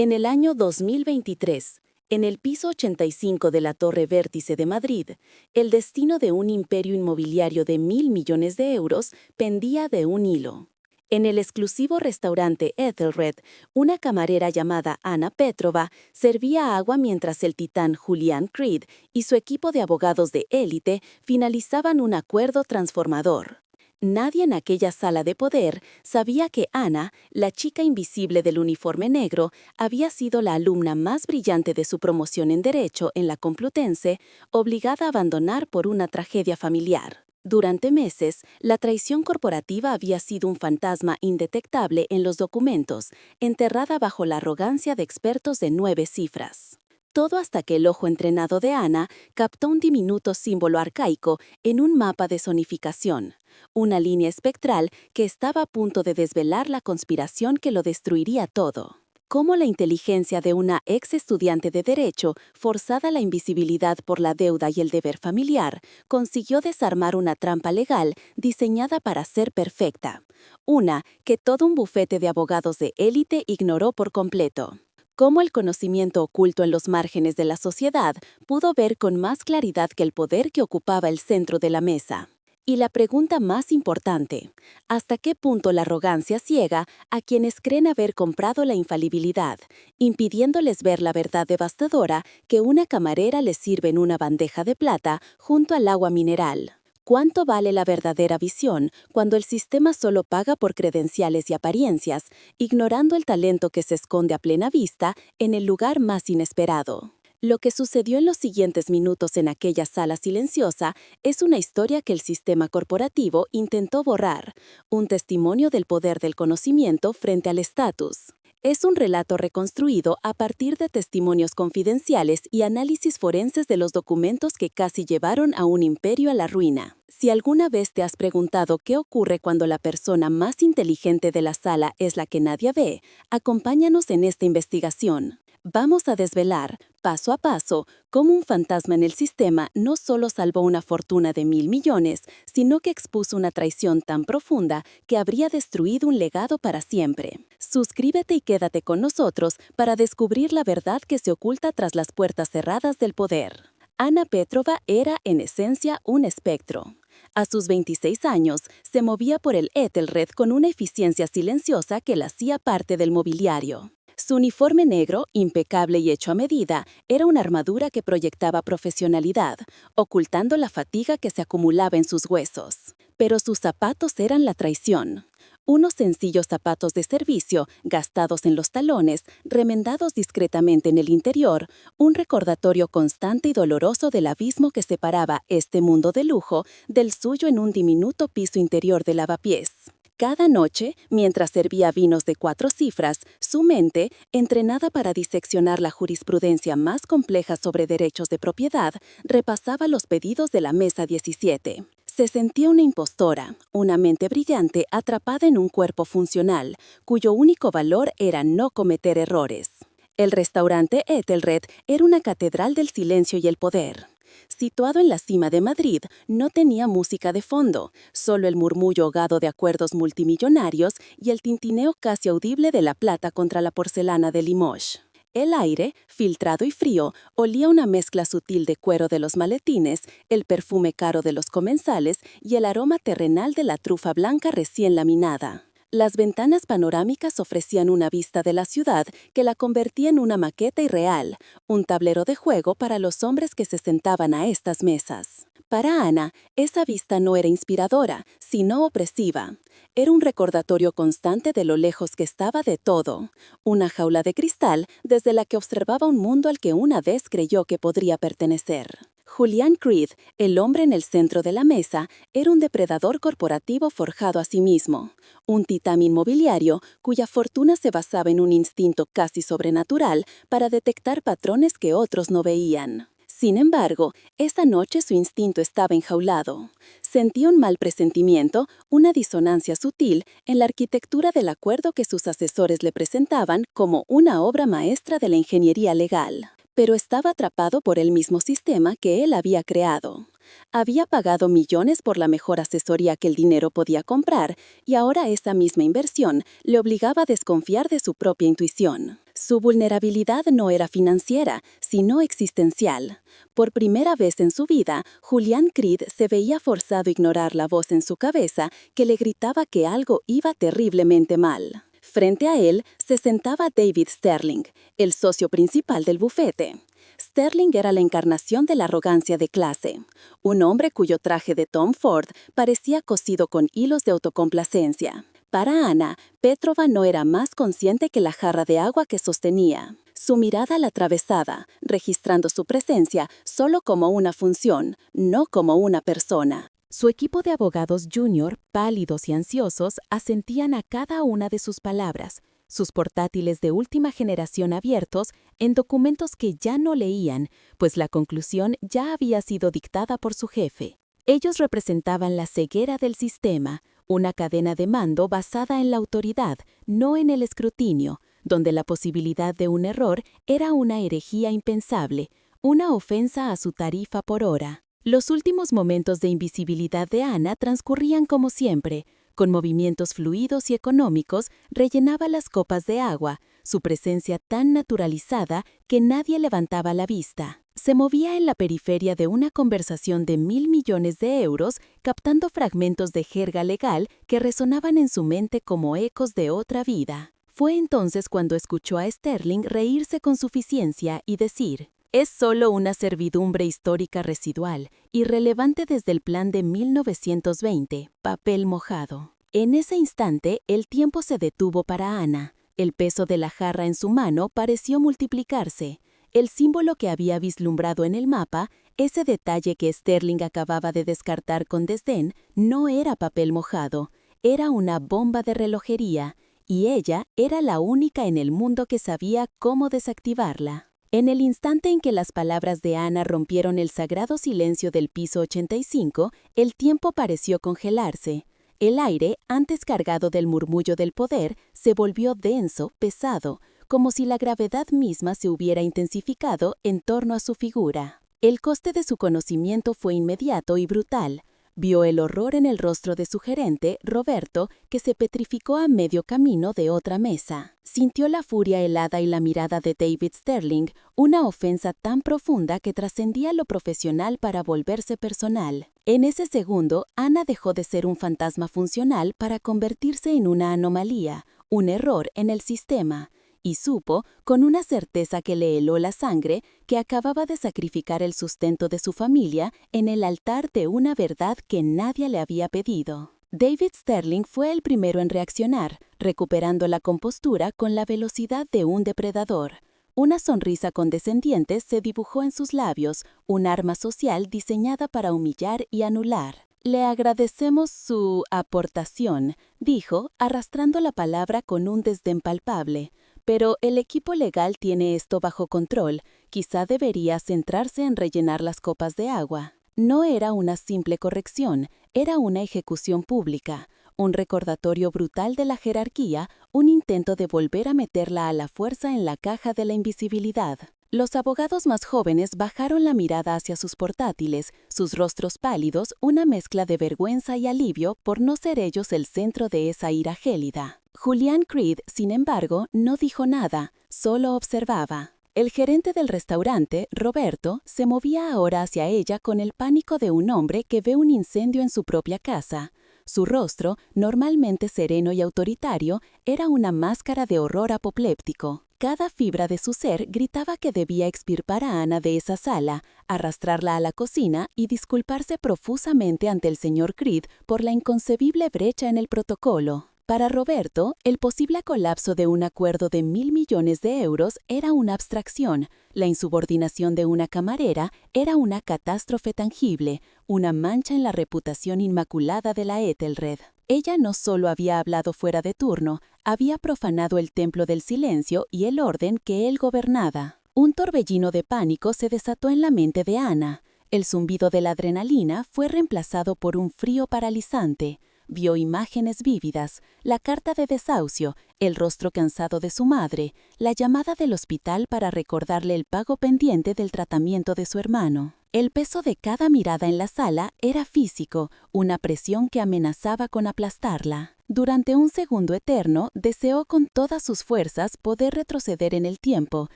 En el año 2023, en el piso 85 de la Torre Vértice de Madrid, el destino de un imperio inmobiliario de 1.000 millones de euros pendía de un hilo. En el exclusivo restaurante Ethelred, una camarera llamada Ana Petrova servía agua mientras el titán Julian Creed y su equipo de abogados de élite finalizaban un acuerdo transformador. Nadie en aquella sala de poder sabía que Ana, la chica invisible del uniforme negro, había sido la alumna más brillante de su promoción en Derecho en la Complutense, obligada a abandonar por una tragedia familiar. Durante meses, la traición corporativa había sido un fantasma indetectable en los documentos, enterrada bajo la arrogancia de expertos de 9 cifras. Todo hasta que el ojo entrenado de Ana captó un diminuto símbolo arcaico en un mapa de zonificación, una línea espectral que estaba a punto de desvelar la conspiración que lo destruiría todo. Cómo la inteligencia de una ex estudiante de Derecho, forzada a la invisibilidad por la deuda y el deber familiar, consiguió desarmar una trampa legal diseñada para ser perfecta. Una que todo un bufete de abogados de élite ignoró por completo. Cómo el conocimiento oculto en los márgenes de la sociedad pudo ver con más claridad que el poder que ocupaba el centro de la mesa. Y la pregunta más importante, ¿hasta qué punto la arrogancia ciega a quienes creen haber comprado la infalibilidad, impidiéndoles ver la verdad devastadora que una camarera les sirve en una bandeja de plata junto al agua mineral? ¿Cuánto vale la verdadera visión cuando el sistema solo paga por credenciales y apariencias, ignorando el talento que se esconde a plena vista en el lugar más inesperado? Lo que sucedió en los siguientes minutos en aquella sala silenciosa es una historia que el sistema corporativo intentó borrar, un testimonio del poder del conocimiento frente al estatus. Es un relato reconstruido a partir de testimonios confidenciales y análisis forenses de los documentos que casi llevaron a un imperio a la ruina. Si alguna vez te has preguntado qué ocurre cuando la persona más inteligente de la sala es la que nadie ve, acompáñanos en esta investigación. Vamos a desvelar, paso a paso, cómo un fantasma en el sistema no solo salvó una fortuna de 1.000 millones, sino que expuso una traición tan profunda que habría destruido un legado para siempre. Suscríbete y quédate con nosotros para descubrir la verdad que se oculta tras las puertas cerradas del poder. Ana Petrova era, en esencia, un espectro. A sus 26 años, se movía por el Ethelred con una eficiencia silenciosa que la hacía parte del mobiliario. Su uniforme negro, impecable y hecho a medida, era una armadura que proyectaba profesionalidad, ocultando la fatiga que se acumulaba en sus huesos. Pero sus zapatos eran la traición. Unos sencillos zapatos de servicio, gastados en los talones, remendados discretamente en el interior, un recordatorio constante y doloroso del abismo que separaba este mundo de lujo del suyo en un diminuto piso interior de lavapiés. Cada noche, mientras servía vinos de 4 cifras, su mente, entrenada para diseccionar la jurisprudencia más compleja sobre derechos de propiedad, repasaba los pedidos de la mesa 17. Se sentía una impostora, una mente brillante atrapada en un cuerpo funcional, cuyo único valor era no cometer errores. El restaurante Ethelred era una catedral del silencio y el poder. Situado en la cima de Madrid, no tenía música de fondo, solo el murmullo ahogado de acuerdos multimillonarios y el tintineo casi audible de la plata contra la porcelana de Limoges. El aire, filtrado y frío, olía una mezcla sutil de cuero de los maletines, el perfume caro de los comensales y el aroma terrenal de la trufa blanca recién laminada. Las ventanas panorámicas ofrecían una vista de la ciudad que la convertía en una maqueta irreal, un tablero de juego para los hombres que se sentaban a estas mesas. Para Ana, esa vista no era inspiradora, sino opresiva. Era un recordatorio constante de lo lejos que estaba de todo, una jaula de cristal desde la que observaba un mundo al que una vez creyó que podría pertenecer. Julian Creed, el hombre en el centro de la mesa, era un depredador corporativo forjado a sí mismo, un titán inmobiliario cuya fortuna se basaba en un instinto casi sobrenatural para detectar patrones que otros no veían. Sin embargo, esa noche su instinto estaba enjaulado. Sentía un mal presentimiento, una disonancia sutil en la arquitectura del acuerdo que sus asesores le presentaban como una obra maestra de la ingeniería legal. pero estaba atrapado por el mismo sistema que él había creado. Había pagado millones por la mejor asesoría que el dinero podía comprar, y ahora esa misma inversión le obligaba a desconfiar de su propia intuición. Su vulnerabilidad no era financiera, sino existencial. Por primera vez en su vida, Julian Creed se veía forzado a ignorar la voz en su cabeza que le gritaba que algo iba terriblemente mal. Frente a él se sentaba David Sterling, el socio principal del bufete. Sterling era la encarnación de la arrogancia de clase, un hombre cuyo traje de Tom Ford parecía cosido con hilos de autocomplacencia. Para Ana, Petrova no era más consciente que la jarra de agua que sostenía. Su mirada la atravesaba, registrando su presencia solo como una función, no como una persona. Su equipo de abogados junior, pálidos y ansiosos, asentían a cada una de sus palabras, sus portátiles de última generación abiertos en documentos que ya no leían, pues la conclusión ya había sido dictada por su jefe. Ellos representaban la ceguera del sistema, una cadena de mando basada en la autoridad, no en el escrutinio, donde la posibilidad de un error era una herejía impensable, una ofensa a su tarifa por hora. Los últimos momentos de invisibilidad de Ana transcurrían como siempre. Con movimientos fluidos y económicos, rellenaba las copas de agua, su presencia tan naturalizada que nadie levantaba la vista. Se movía en la periferia de una conversación de 1.000 millones de euros, captando fragmentos de jerga legal que resonaban en su mente como ecos de otra vida. Fue entonces cuando escuchó a Sterling reírse con suficiencia y decir: «Es solo una servidumbre histórica residual, irrelevante desde el plan de 1920, papel mojado». En ese instante, el tiempo se detuvo para Ana. El peso de la jarra en su mano pareció multiplicarse. El símbolo que había vislumbrado en el mapa, ese detalle que Sterling acababa de descartar con desdén, no era papel mojado, era una bomba de relojería, y ella era la única en el mundo que sabía cómo desactivarla. En el instante en que las palabras de Ana rompieron el sagrado silencio del piso 85, el tiempo pareció congelarse. El aire, antes cargado del murmullo del poder, se volvió denso, pesado, como si la gravedad misma se hubiera intensificado en torno a su figura. El coste de su conocimiento fue inmediato y brutal. Vio el horror en el rostro de su gerente, Roberto, que se petrificó a medio camino de otra mesa. Sintió la furia helada y la mirada de David Sterling, una ofensa tan profunda que trascendía lo profesional para volverse personal. En ese segundo, Ana dejó de ser un fantasma funcional para convertirse en una anomalía, un error en el sistema. Y supo, con una certeza que le heló la sangre, que acababa de sacrificar el sustento de su familia en el altar de una verdad que nadie le había pedido. David Sterling fue el primero en reaccionar, recuperando la compostura con la velocidad de un depredador. Una sonrisa condescendiente se dibujó en sus labios, un arma social diseñada para humillar y anular. «Le agradecemos su aportación», dijo, arrastrando la palabra con un desdén palpable. «Pero el equipo legal tiene esto bajo control. Quizá debería centrarse en rellenar las copas de agua». No era una simple corrección, era una ejecución pública, un recordatorio brutal de la jerarquía, un intento de volver a meterla a la fuerza en la caja de la invisibilidad. Los abogados más jóvenes bajaron la mirada hacia sus portátiles, sus rostros pálidos, una mezcla de vergüenza y alivio por no ser ellos el centro de esa ira gélida. Julian Creed, sin embargo, no dijo nada, solo observaba. El gerente del restaurante, Roberto, se movía ahora hacia ella con el pánico de un hombre que ve un incendio en su propia casa. Su rostro, normalmente sereno y autoritario, era una máscara de horror apopléptico. Cada fibra de su ser gritaba que debía extirpar a Ana de esa sala, arrastrarla a la cocina y disculparse profusamente ante el señor Creed por la inconcebible brecha en el protocolo. Para Roberto, el posible colapso de un acuerdo de 1.000 millones de euros era una abstracción, la insubordinación de una camarera era una catástrofe tangible, una mancha en la reputación inmaculada de la Ethelred. Ella no solo había hablado fuera de turno, había profanado el templo del silencio y el orden que él gobernaba. Un torbellino de pánico se desató en la mente de Ana. El zumbido de la adrenalina fue reemplazado por un frío paralizante. vio imágenes vívidas, la carta de desahucio, el rostro cansado de su madre, la llamada del hospital para recordarle el pago pendiente del tratamiento de su hermano. El peso de cada mirada en la sala era físico, una presión que amenazaba con aplastarla. Durante un segundo eterno, deseó con todas sus fuerzas poder retroceder en el tiempo,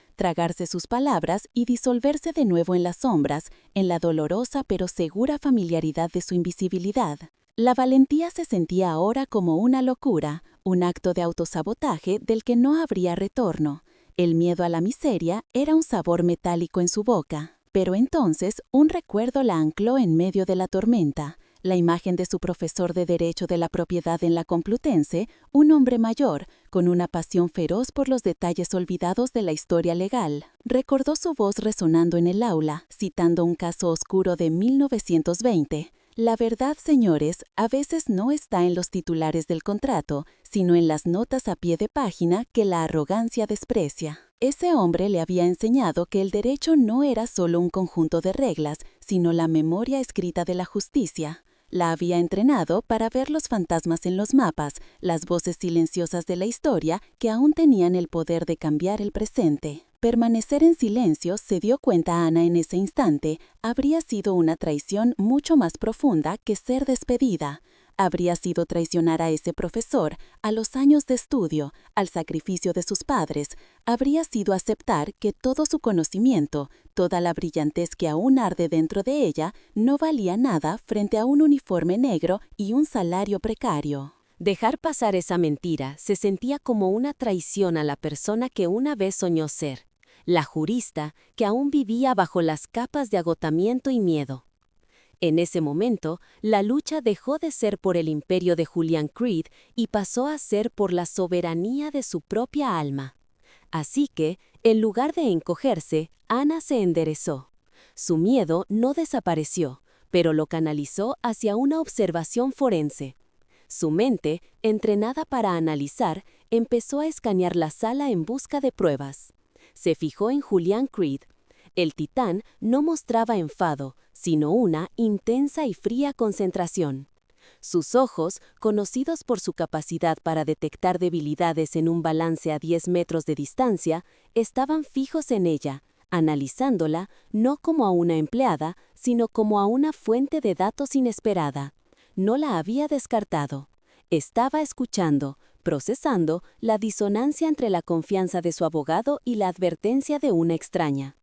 tragarse sus palabras y disolverse de nuevo en las sombras, en la dolorosa pero segura familiaridad de su invisibilidad. La valentía se sentía ahora como una locura, un acto de autosabotaje del que no habría retorno. El miedo a la miseria era un sabor metálico en su boca. Pero entonces un recuerdo la ancló en medio de la tormenta. La imagen de su profesor de Derecho de la Propiedad en la Complutense, un hombre mayor, con una pasión feroz por los detalles olvidados de la historia legal. Recordó su voz resonando en el aula, citando un caso oscuro de 1920. La verdad, señores, a veces no está en los titulares del contrato, sino en las notas a pie de página que la arrogancia desprecia. Ese hombre le había enseñado que el derecho no era solo un conjunto de reglas, sino la memoria escrita de la justicia. La había entrenado para ver los fantasmas en los mapas, las voces silenciosas de la historia que aún tenían el poder de cambiar el presente. Permanecer en silencio, se dio cuenta Ana en ese instante, habría sido una traición mucho más profunda que ser despedida. Habría sido traicionar a ese profesor, a los años de estudio, al sacrificio de sus padres. Habría sido aceptar que todo su conocimiento, toda la brillantez que aún arde dentro de ella, no valía nada frente a un uniforme negro y un salario precario. Dejar pasar esa mentira se sentía como una traición a la persona que una vez soñó ser, la jurista que aún vivía bajo las capas de agotamiento y miedo. En ese momento, la lucha dejó de ser por el imperio de Julian Creed y pasó a ser por la soberanía de su propia alma. Así que, en lugar de encogerse, Ana se enderezó. Su miedo no desapareció, pero lo canalizó hacia una observación forense. Su mente, entrenada para analizar, empezó a escanear la sala en busca de pruebas. Se fijó en Julian Creed. El titán no mostraba enfado, sino una intensa y fría concentración. Sus ojos, conocidos por su capacidad para detectar debilidades en un balance a 10 metros de distancia, estaban fijos en ella, analizándola no como a una empleada, sino como a una fuente de datos inesperada. No la había descartado. Estaba escuchando, procesando la disonancia entre la confianza de su abogado y la advertencia de una extraña.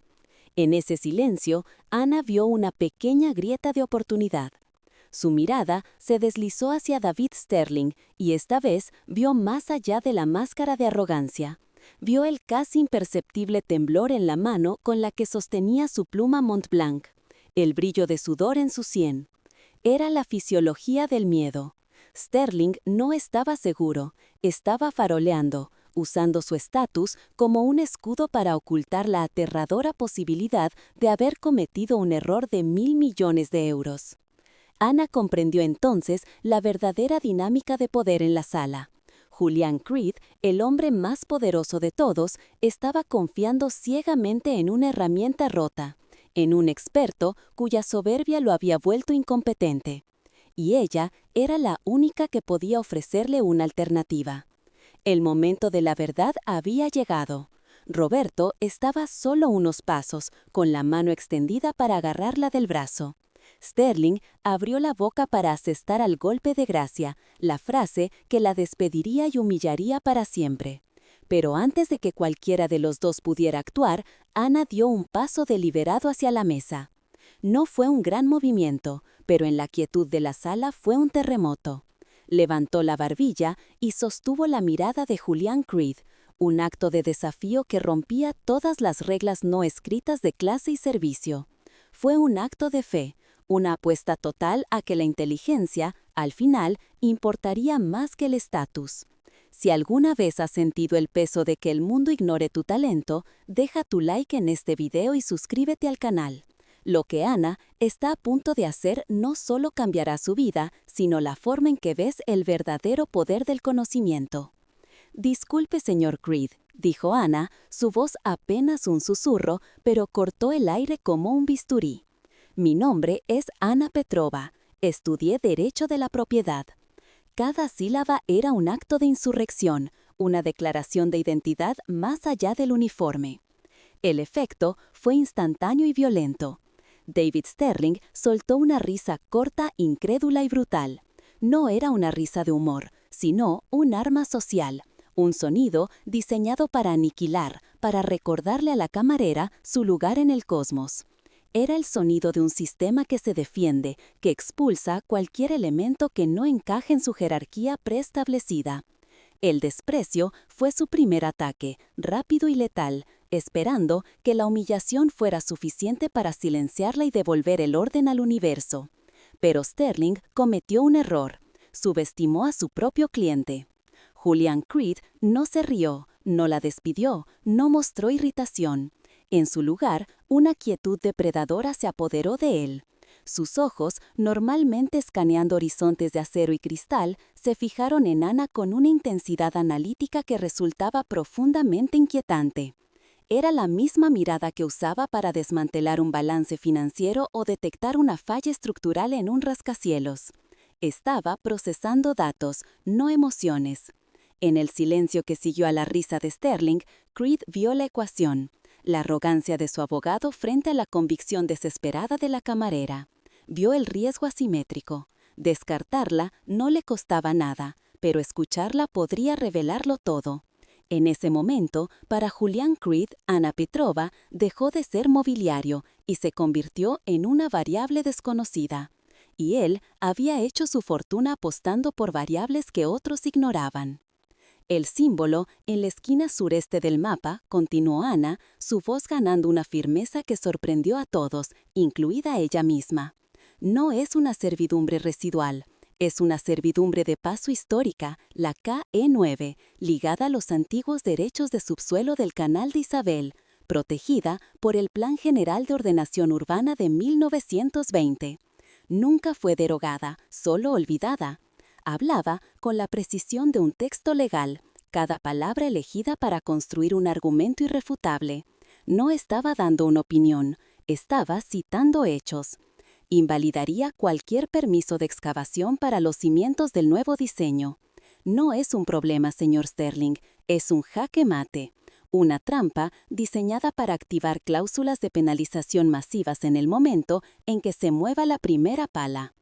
En ese silencio, Ana vio una pequeña grieta de oportunidad. Su mirada se deslizó hacia David Sterling y esta vez vio más allá de la máscara de arrogancia. Vio el casi imperceptible temblor en la mano con la que sostenía su pluma Montblanc, el brillo de sudor en su sien. Era la fisiología del miedo. Sterling no estaba seguro, estaba faroleando, usando su estatus como un escudo para ocultar la aterradora posibilidad de haber cometido un error de 1.000 millones de euros. Ana comprendió entonces la verdadera dinámica de poder en la sala. Julian Creed, el hombre más poderoso de todos, estaba confiando ciegamente en una herramienta rota, en un experto cuya soberbia lo había vuelto incompetente. Y ella era la única que podía ofrecerle una alternativa. El momento de la verdad había llegado. Roberto estaba solo unos pasos, con la mano extendida para agarrarla del brazo. Sterling abrió la boca para asestar al golpe de gracia, la frase que la despediría y humillaría para siempre. Pero antes de que cualquiera de los dos pudiera actuar, Ana dio un paso deliberado hacia la mesa. No fue un gran movimiento, pero en la quietud de la sala fue un terremoto. Levantó la barbilla y sostuvo la mirada de Julian Creed, un acto de desafío que rompía todas las reglas no escritas de clase y servicio. Fue un acto de fe, una apuesta total a que la inteligencia, al final, importaría más que el estatus. Si alguna vez has sentido el peso de que el mundo ignore tu talento, deja tu like en este video y suscríbete al canal. Lo que Ana está a punto de hacer no solo cambiará su vida, sino la forma en que ves el verdadero poder del conocimiento. «Disculpe, señor Creed», dijo Ana, su voz apenas un susurro, pero cortó el aire como un bisturí. «Mi nombre es Ana Petrova. Estudié Derecho de la Propiedad». Cada sílaba era un acto de insurrección, una declaración de identidad más allá del uniforme. El efecto fue instantáneo y violento. David Sterling soltó una risa corta, incrédula y brutal. No era una risa de humor, sino un arma social, un sonido diseñado para aniquilar, para recordarle a la camarera su lugar en el cosmos. Era el sonido de un sistema que se defiende, que expulsa cualquier elemento que no encaje en su jerarquía preestablecida. El desprecio fue su primer ataque, rápido y letal, esperando que la humillación fuera suficiente para silenciarla y devolver el orden al universo. Pero Sterling cometió un error. Subestimó a su propio cliente. Julian Creed no se rió, no la despidió, no mostró irritación. En su lugar, una quietud depredadora se apoderó de él. Sus ojos, normalmente escaneando horizontes de acero y cristal, se fijaron en Ana con una intensidad analítica que resultaba profundamente inquietante. Era la misma mirada que usaba para desmantelar un balance financiero o detectar una falla estructural en un rascacielos. Estaba procesando datos, no emociones. En el silencio que siguió a la risa de Sterling, Creed vio la ecuación. La arrogancia de su abogado frente a la convicción desesperada de la camarera. Vio el riesgo asimétrico. Descartarla no le costaba nada, pero escucharla podría revelarlo todo. En ese momento, para Julian Creed, Ana Petrova dejó de ser mobiliario y se convirtió en una variable desconocida. Y él había hecho su fortuna apostando por variables que otros ignoraban. El símbolo, en la esquina sureste del mapa, continuó Ana, su voz ganando una firmeza que sorprendió a todos, incluida ella misma. No es una servidumbre residual, es una servidumbre de paso histórica, la KE9, ligada a los antiguos derechos de subsuelo del Canal de Isabel, protegida por el Plan General de Ordenación Urbana de 1920. Nunca fue derogada, solo olvidada. Hablaba con la precisión de un texto legal, cada palabra elegida para construir un argumento irrefutable. No estaba dando una opinión, estaba citando hechos. Invalidaría cualquier permiso de excavación para los cimientos del nuevo diseño. No es un problema, señor Sterling, es un jaque mate. Una trampa diseñada para activar cláusulas de penalización masivas en el momento en que se mueva la primera pala.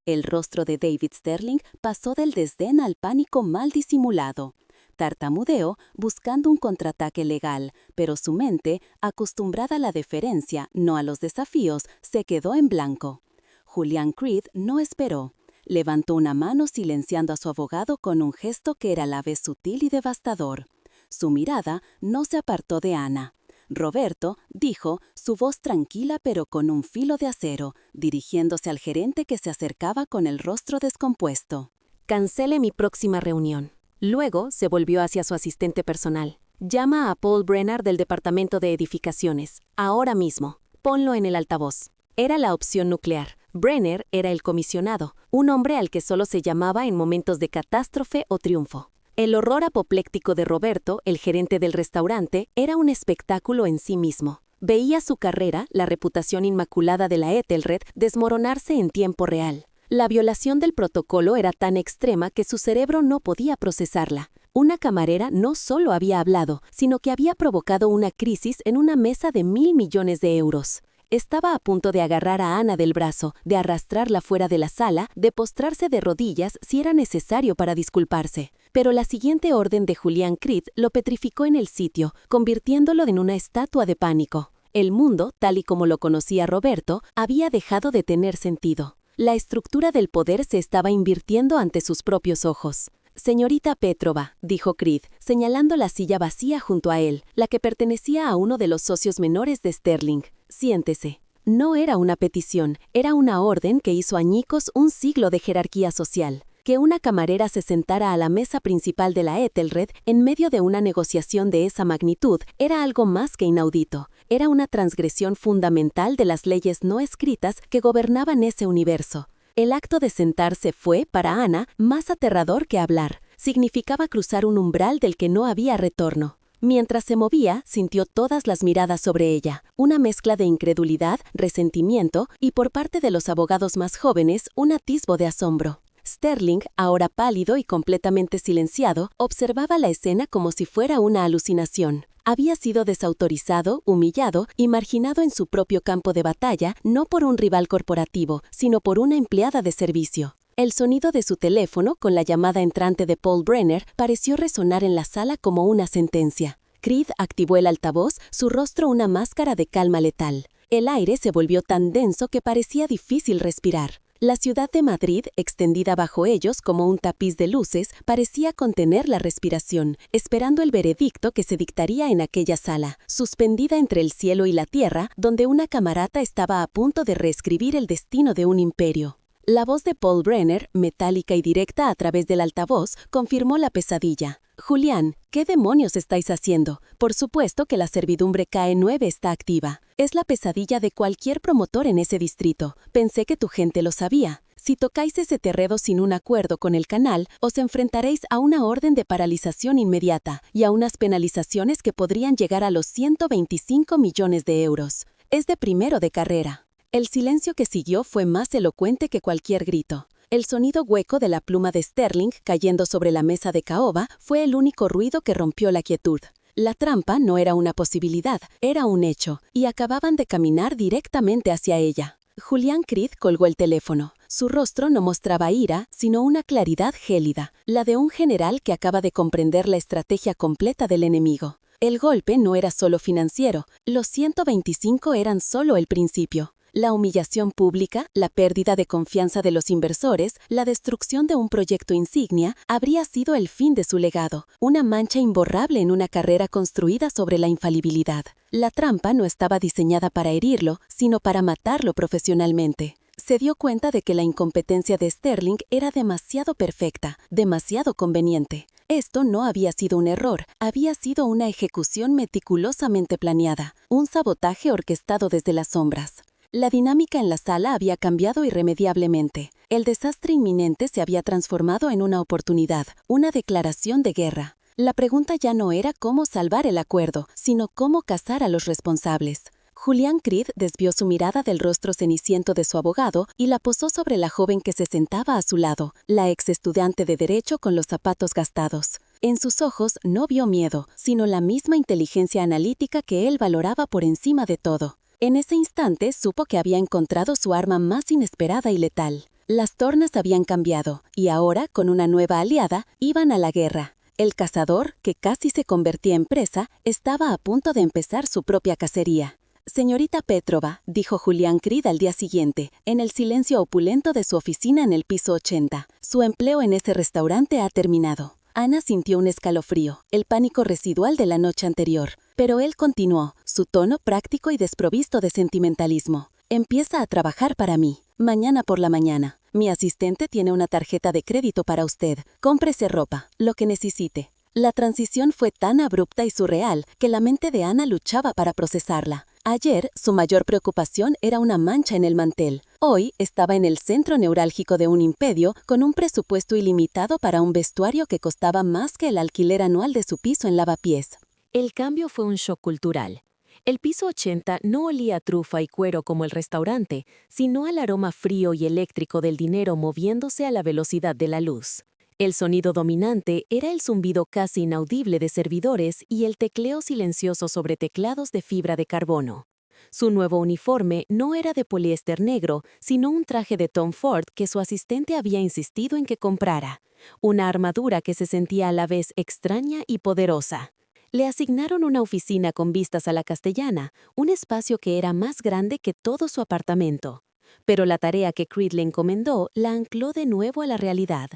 El rostro de David Sterling pasó del desdén al pánico mal disimulado. Tartamudeó buscando un contraataque legal, pero su mente, acostumbrada a la deferencia, no a los desafíos, se quedó en blanco. Julian Creed no esperó. Levantó una mano silenciando a su abogado con un gesto que era a la vez sutil y devastador. Su mirada no se apartó de Ana. Roberto, dijo, su voz tranquila pero con un filo de acero, dirigiéndose al gerente que se acercaba con el rostro descompuesto. Cancele mi próxima reunión. Luego se volvió hacia su asistente personal. Llama a Paul Brenner del Departamento de Edificaciones. Ahora mismo. Ponlo en el altavoz. Era la opción nuclear. Brenner era el comisionado, un hombre al que solo se llamaba en momentos de catástrofe o triunfo. El horror apopléctico de Roberto, el gerente del restaurante, era un espectáculo en sí mismo. Veía su carrera, la reputación inmaculada de la Ethelred, desmoronarse en tiempo real. La violación del protocolo era tan extrema que su cerebro no podía procesarla. Una camarera no solo había hablado, sino que había provocado una crisis en una mesa de 1.000 millones de euros. Estaba a punto de agarrar a Ana del brazo, de arrastrarla fuera de la sala, de postrarse de rodillas si era necesario para disculparse. Pero la siguiente orden de Julian Creed lo petrificó en el sitio, convirtiéndolo en una estatua de pánico. El mundo, tal y como lo conocía Roberto, había dejado de tener sentido. La estructura del poder se estaba invirtiendo ante sus propios ojos. «Señorita Petrova», dijo Creed, señalando la silla vacía junto a él, la que pertenecía a uno de los socios menores de Sterling. «Siéntese». No era una petición, era una orden que hizo añicos un siglo de jerarquía social. Que una camarera se sentara a la mesa principal de la Ethelred en medio de una negociación de esa magnitud era algo más que inaudito. Era una transgresión fundamental de las leyes no escritas que gobernaban ese universo. El acto de sentarse fue, para Ana, más aterrador que hablar. Significaba cruzar un umbral del que no había retorno. Mientras se movía, sintió todas las miradas sobre ella, una mezcla de incredulidad, resentimiento y, por parte de los abogados más jóvenes, un atisbo de asombro. Sterling, ahora pálido y completamente silenciado, observaba la escena como si fuera una alucinación. Había sido desautorizado, humillado y marginado en su propio campo de batalla, no por un rival corporativo, sino por una empleada de servicio. El sonido de su teléfono, con la llamada entrante de Paul Brenner, pareció resonar en la sala como una sentencia. Creed activó el altavoz, su rostro una máscara de calma letal. El aire se volvió tan denso que parecía difícil respirar. La ciudad de Madrid, extendida bajo ellos como un tapiz de luces, parecía contener la respiración, esperando el veredicto que se dictaría en aquella sala, suspendida entre el cielo y la tierra, donde una camarata estaba a punto de reescribir el destino de un imperio. La voz de Paul Brenner, metálica y directa a través del altavoz, confirmó la pesadilla. «Julián, ¿qué demonios estáis haciendo? Por supuesto que la servidumbre KE9 está activa. Es la pesadilla de cualquier promotor en ese distrito. Pensé que tu gente lo sabía. Si tocáis ese terreno sin un acuerdo con el canal, os enfrentaréis a una orden de paralización inmediata y a unas penalizaciones que podrían llegar a los 125 millones de euros. Es de primero de carrera». El silencio que siguió fue más elocuente que cualquier grito. El sonido hueco de la pluma de Sterling cayendo sobre la mesa de caoba fue el único ruido que rompió la quietud. La trampa no era una posibilidad, era un hecho, y acababan de caminar directamente hacia ella. Julián Creed colgó el teléfono. Su rostro no mostraba ira, sino una claridad gélida, la de un general que acaba de comprender la estrategia completa del enemigo. El golpe no era solo financiero, los 125 eran solo el principio. La humillación pública, la pérdida de confianza de los inversores, la destrucción de un proyecto insignia, habría sido el fin de su legado, una mancha imborrable en una carrera construida sobre la infalibilidad. La trampa no estaba diseñada para herirlo, sino para matarlo profesionalmente. Se dio cuenta de que la incompetencia de Sterling era demasiado perfecta, demasiado conveniente. Esto no había sido un error, había sido una ejecución meticulosamente planeada, un sabotaje orquestado desde las sombras. La dinámica en la sala había cambiado irremediablemente. El desastre inminente se había transformado en una oportunidad, una declaración de guerra. La pregunta ya no era cómo salvar el acuerdo, sino cómo cazar a los responsables. Julián Creed desvió su mirada del rostro ceniciento de su abogado y la posó sobre la joven que se sentaba a su lado, la ex estudiante de Derecho con los zapatos gastados. En sus ojos no vio miedo, sino la misma inteligencia analítica que él valoraba por encima de todo. En ese instante supo que había encontrado su arma más inesperada y letal. Las tornas habían cambiado, y ahora, con una nueva aliada, iban a la guerra. El cazador, que casi se convertía en presa, estaba a punto de empezar su propia cacería. «Señorita Petrova», dijo Julián Creed al día siguiente, en el silencio opulento de su oficina en el piso 80. «Su empleo en ese restaurante ha terminado». Ana sintió un escalofrío, el pánico residual de la noche anterior. Pero él continuó, su tono práctico y desprovisto de sentimentalismo. «Empieza a trabajar para mí. Mañana por la mañana. Mi asistente tiene una tarjeta de crédito para usted. Cómprese ropa, lo que necesite». La transición fue tan abrupta y surreal que la mente de Ana luchaba para procesarla. Ayer, su mayor preocupación era una mancha en el mantel. Hoy, estaba en el centro neurálgico de un imperio con un presupuesto ilimitado para un vestuario que costaba más que el alquiler anual de su piso en Lavapiés. El cambio fue un shock cultural. El piso 80 no olía a trufa y cuero como el restaurante, sino al aroma frío y eléctrico del dinero moviéndose a la velocidad de la luz. El sonido dominante era el zumbido casi inaudible de servidores y el tecleo silencioso sobre teclados de fibra de carbono. Su nuevo uniforme no era de poliéster negro, sino un traje de Tom Ford que su asistente había insistido en que comprara. Una armadura que se sentía a la vez extraña y poderosa. Le asignaron una oficina con vistas a la Castellana, un espacio que era más grande que todo su apartamento. Pero la tarea que Creed le encomendó la ancló de nuevo a la realidad.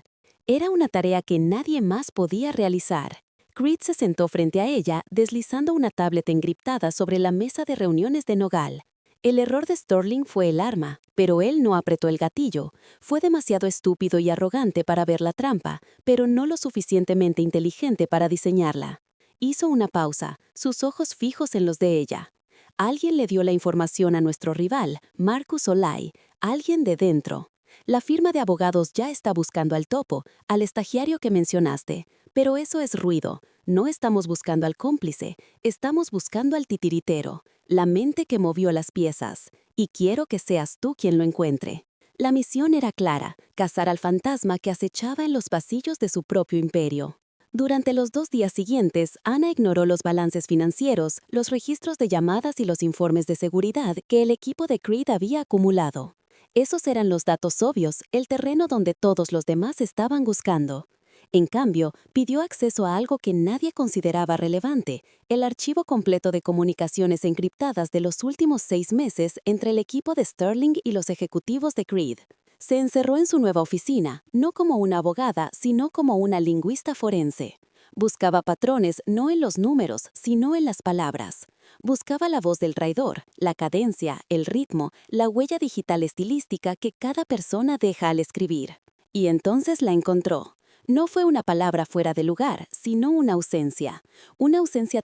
Era una tarea que nadie más podía realizar. Creed se sentó frente a ella, deslizando una tablet encriptada sobre la mesa de reuniones de Nogal. El error de Sterling fue el arma, pero él no apretó el gatillo. Fue demasiado estúpido y arrogante para ver la trampa, pero no lo suficientemente inteligente para diseñarla. Hizo una pausa, sus ojos fijos en los de ella. Alguien le dio la información a nuestro rival, Marcus Olay, alguien de dentro. La firma de abogados ya está buscando al topo, al estagiario que mencionaste, pero eso es ruido. No estamos buscando al cómplice, estamos buscando al titiritero, la mente que movió las piezas, y quiero que seas tú quien lo encuentre. La misión era clara: cazar al fantasma que acechaba en los pasillos de su propio imperio. Durante los 2 días siguientes, Anna ignoró los balances financieros, los registros de llamadas y los informes de seguridad que el equipo de Creed había acumulado. Esos eran los datos obvios, el terreno donde todos los demás estaban buscando. En cambio, pidió acceso a algo que nadie consideraba relevante: el archivo completo de comunicaciones encriptadas de los últimos 6 meses entre el equipo de Sterling y los ejecutivos de Creed. Se encerró en su nueva oficina, no como una abogada, sino como una lingüista forense. Buscaba patrones no en los números, sino en las palabras. Buscaba la voz del traidor, la cadencia, el ritmo, la huella digital estilística que cada persona deja al escribir. Y entonces la encontró. No fue una palabra fuera de lugar, sino una ausencia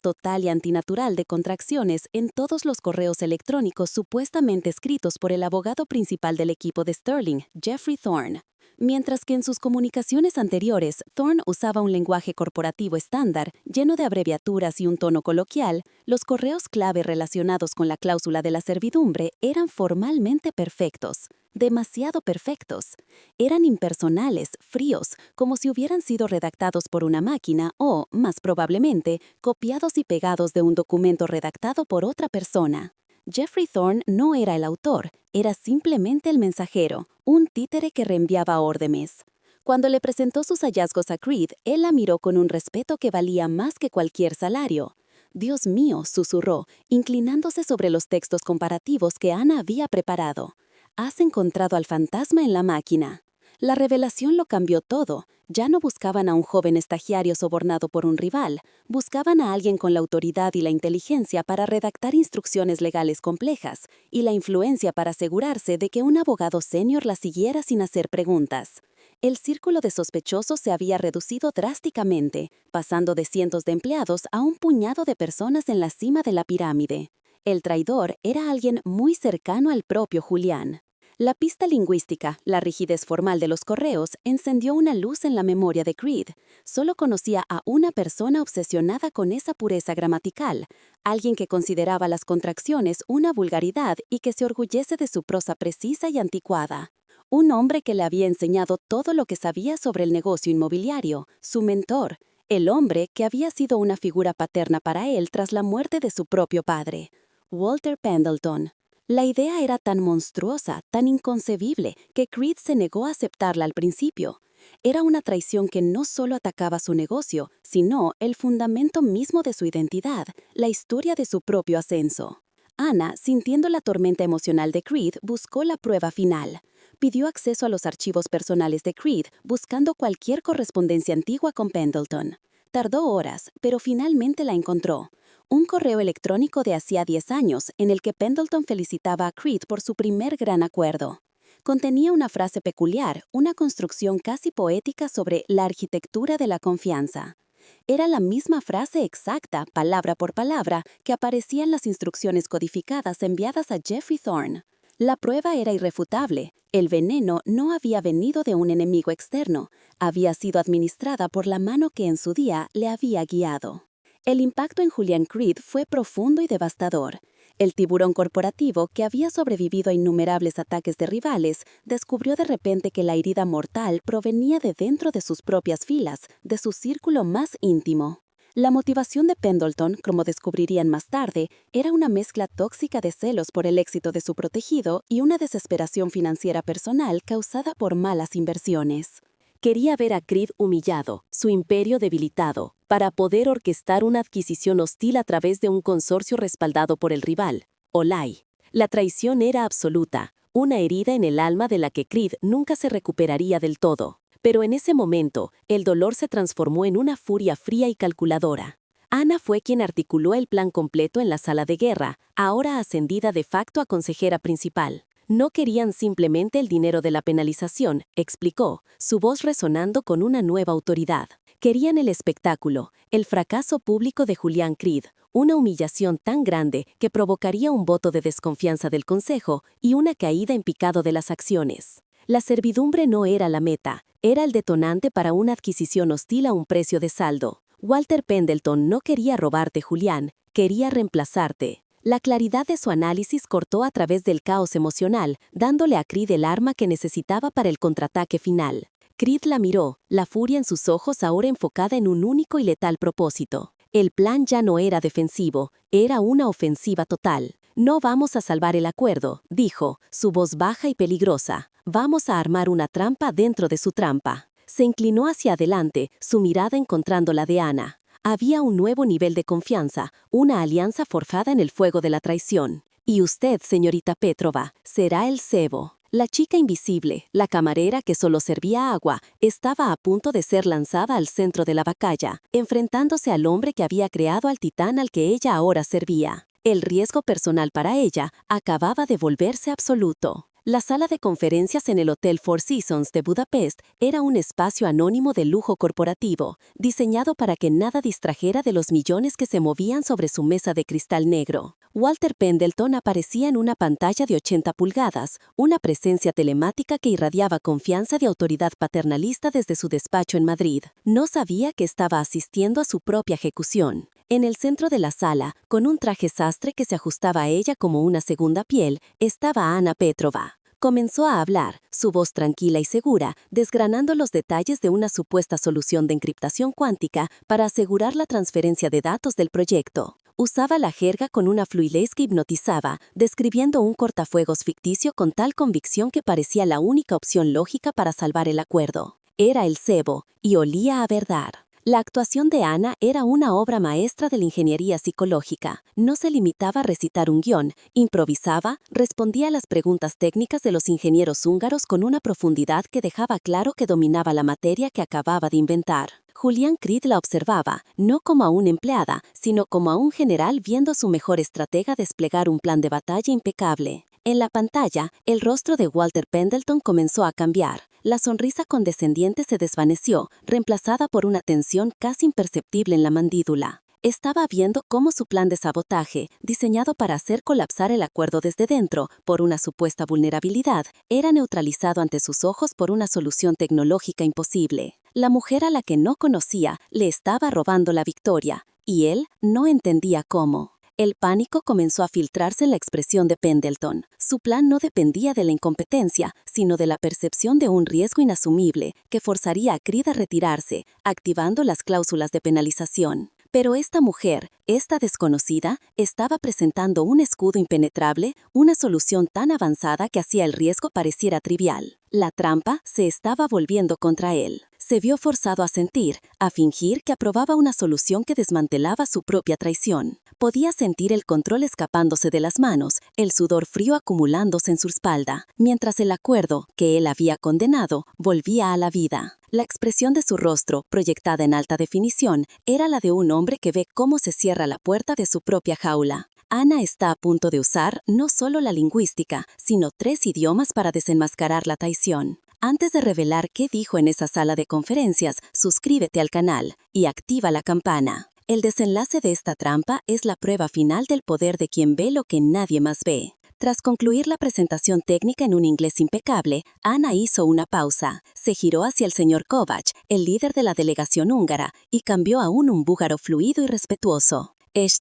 total y antinatural de contracciones en todos los correos electrónicos supuestamente escritos por el abogado principal del equipo de Sterling, Jeffrey Thorne. Mientras que en sus comunicaciones anteriores, Thorne usaba un lenguaje corporativo estándar, lleno de abreviaturas y un tono coloquial, los correos clave relacionados con la cláusula de la servidumbre eran formalmente perfectos. Demasiado perfectos. Eran impersonales, fríos, como si hubieran sido redactados por una máquina o, más probablemente, copiados y pegados de un documento redactado por otra persona. Jeffrey Thorne no era el autor, era simplemente el mensajero, un títere que reenviaba órdenes. Cuando le presentó sus hallazgos a Creed, él la miró con un respeto que valía más que cualquier salario. «Dios mío», susurró, inclinándose sobre los textos comparativos que Anna había preparado. «Has encontrado al fantasma en la máquina». La revelación lo cambió todo. Ya no buscaban a un joven estagiario sobornado por un rival, buscaban a alguien con la autoridad y la inteligencia para redactar instrucciones legales complejas, y la influencia para asegurarse de que un abogado senior la siguiera sin hacer preguntas. El círculo de sospechosos se había reducido drásticamente, pasando de cientos de empleados a un puñado de personas en la cima de la pirámide. El traidor era alguien muy cercano al propio Julián. La pista lingüística, la rigidez formal de los correos, encendió una luz en la memoria de Creed. Solo conocía a una persona obsesionada con esa pureza gramatical, alguien que consideraba las contracciones una vulgaridad y que se orgullece de su prosa precisa y anticuada. Un hombre que le había enseñado todo lo que sabía sobre el negocio inmobiliario, su mentor, el hombre que había sido una figura paterna para él tras la muerte de su propio padre, Walter Pendleton. La idea era tan monstruosa, tan inconcebible, que Creed se negó a aceptarla al principio. Era una traición que no solo atacaba su negocio, sino el fundamento mismo de su identidad, la historia de su propio ascenso. Anna, sintiendo la tormenta emocional de Creed, buscó la prueba final. Pidió acceso a los archivos personales de Creed, buscando cualquier correspondencia antigua con Pendleton. Tardó horas, pero finalmente la encontró. Un correo electrónico de hacía 10 años en el que Pendleton felicitaba a Creed por su primer gran acuerdo. Contenía una frase peculiar, una construcción casi poética sobre la arquitectura de la confianza. Era la misma frase exacta, palabra por palabra, que aparecía en las instrucciones codificadas enviadas a Jeffrey Thorne. La prueba era irrefutable. El veneno no había venido de un enemigo externo, había sido administrada por la mano que en su día le había guiado. El impacto en Julian Creed fue profundo y devastador. El tiburón corporativo, que había sobrevivido a innumerables ataques de rivales, descubrió de repente que la herida mortal provenía de dentro de sus propias filas, de su círculo más íntimo. La motivación de Pendleton, como descubrirían más tarde, era una mezcla tóxica de celos por el éxito de su protegido y una desesperación financiera personal causada por malas inversiones. Quería ver a Creed humillado, su imperio debilitado, para poder orquestar una adquisición hostil a través de un consorcio respaldado por el rival, Olay. La traición era absoluta, una herida en el alma de la que Creed nunca se recuperaría del todo. Pero en ese momento, el dolor se transformó en una furia fría y calculadora. Anna fue quien articuló el plan completo en la sala de guerra, ahora ascendida de facto a consejera principal. No querían simplemente el dinero de la penalización, explicó, su voz resonando con una nueva autoridad. Querían el espectáculo, el fracaso público de Julian Creed, una humillación tan grande que provocaría un voto de desconfianza del Consejo y una caída en picado de las acciones. La servidumbre no era la meta, era el detonante para una adquisición hostil a un precio de saldo. Walter Pendleton no quería robarte, Julián, quería reemplazarte. La claridad de su análisis cortó a través del caos emocional, dándole a Creed el arma que necesitaba para el contraataque final. Creed la miró, la furia en sus ojos ahora enfocada en un único y letal propósito. El plan ya no era defensivo, era una ofensiva total. No vamos a salvar el acuerdo, dijo, su voz baja y peligrosa. Vamos a armar una trampa dentro de su trampa. Se inclinó hacia adelante, su mirada encontrando la de Ana. Había un nuevo nivel de confianza, una alianza forjada en el fuego de la traición. Y usted, señorita Petrova, será el cebo. La chica invisible, la camarera que solo servía agua, estaba a punto de ser lanzada al centro de la batalla, enfrentándose al hombre que había creado al titán al que ella ahora servía. El riesgo personal para ella acababa de volverse absoluto. La sala de conferencias en el Hotel Four Seasons de Budapest era un espacio anónimo de lujo corporativo, diseñado para que nada distrajera de los millones que se movían sobre su mesa de cristal negro. Walter Pendleton aparecía en una pantalla de 80 pulgadas, una presencia telemática que irradiaba confianza de autoridad paternalista desde su despacho en Madrid. No sabía que estaba asistiendo a su propia ejecución. En el centro de la sala, con un traje sastre que se ajustaba a ella como una segunda piel, estaba Ana Petrova. Comenzó a hablar, su voz tranquila y segura, desgranando los detalles de una supuesta solución de encriptación cuántica para asegurar la transferencia de datos del proyecto. Usaba la jerga con una fluidez que hipnotizaba, describiendo un cortafuegos ficticio con tal convicción que parecía la única opción lógica para salvar el acuerdo. Era el cebo, y olía a verdad. La actuación de Ana era una obra maestra de la ingeniería psicológica. No se limitaba a recitar un guión, improvisaba, respondía a las preguntas técnicas de los ingenieros húngaros con una profundidad que dejaba claro que dominaba la materia que acababa de inventar. Julián Creed la observaba, no como a una empleada, sino como a un general viendo a su mejor estratega desplegar un plan de batalla impecable. En la pantalla, el rostro de Walter Pendleton comenzó a cambiar. La sonrisa condescendiente se desvaneció, reemplazada por una tensión casi imperceptible en la mandíbula. Estaba viendo cómo su plan de sabotaje, diseñado para hacer colapsar el acuerdo desde dentro por una supuesta vulnerabilidad, era neutralizado ante sus ojos por una solución tecnológica imposible. La mujer a la que no conocía le estaba robando la victoria, y él no entendía cómo. El pánico comenzó a filtrarse en la expresión de Pendleton. Su plan no dependía de la incompetencia, sino de la percepción de un riesgo inasumible que forzaría a Creed a retirarse, activando las cláusulas de penalización. Pero esta mujer, esta desconocida, estaba presentando un escudo impenetrable, una solución tan avanzada que hacía el riesgo pareciera trivial. La trampa se estaba volviendo contra él. Se vio forzado a sentir, a fingir que aprobaba una solución que desmantelaba su propia traición. Podía sentir el control escapándose de las manos, el sudor frío acumulándose en su espalda, mientras el acuerdo, que él había condenado, volvía a la vida. La expresión de su rostro, proyectada en alta definición, era la de un hombre que ve cómo se cierra la puerta de su propia jaula. Ana está a punto de usar no solo la lingüística, sino 3 idiomas para desenmascarar la traición. Antes de revelar qué dijo en esa sala de conferencias, suscríbete al canal y activa la campana. El desenlace de esta trampa es la prueba final del poder de quien ve lo que nadie más ve. Tras concluir la presentación técnica en un inglés impecable, Ana hizo una pausa, se giró hacia el señor Kovac, el líder de la delegación húngara, y cambió a un búlgaro fluido y respetuoso.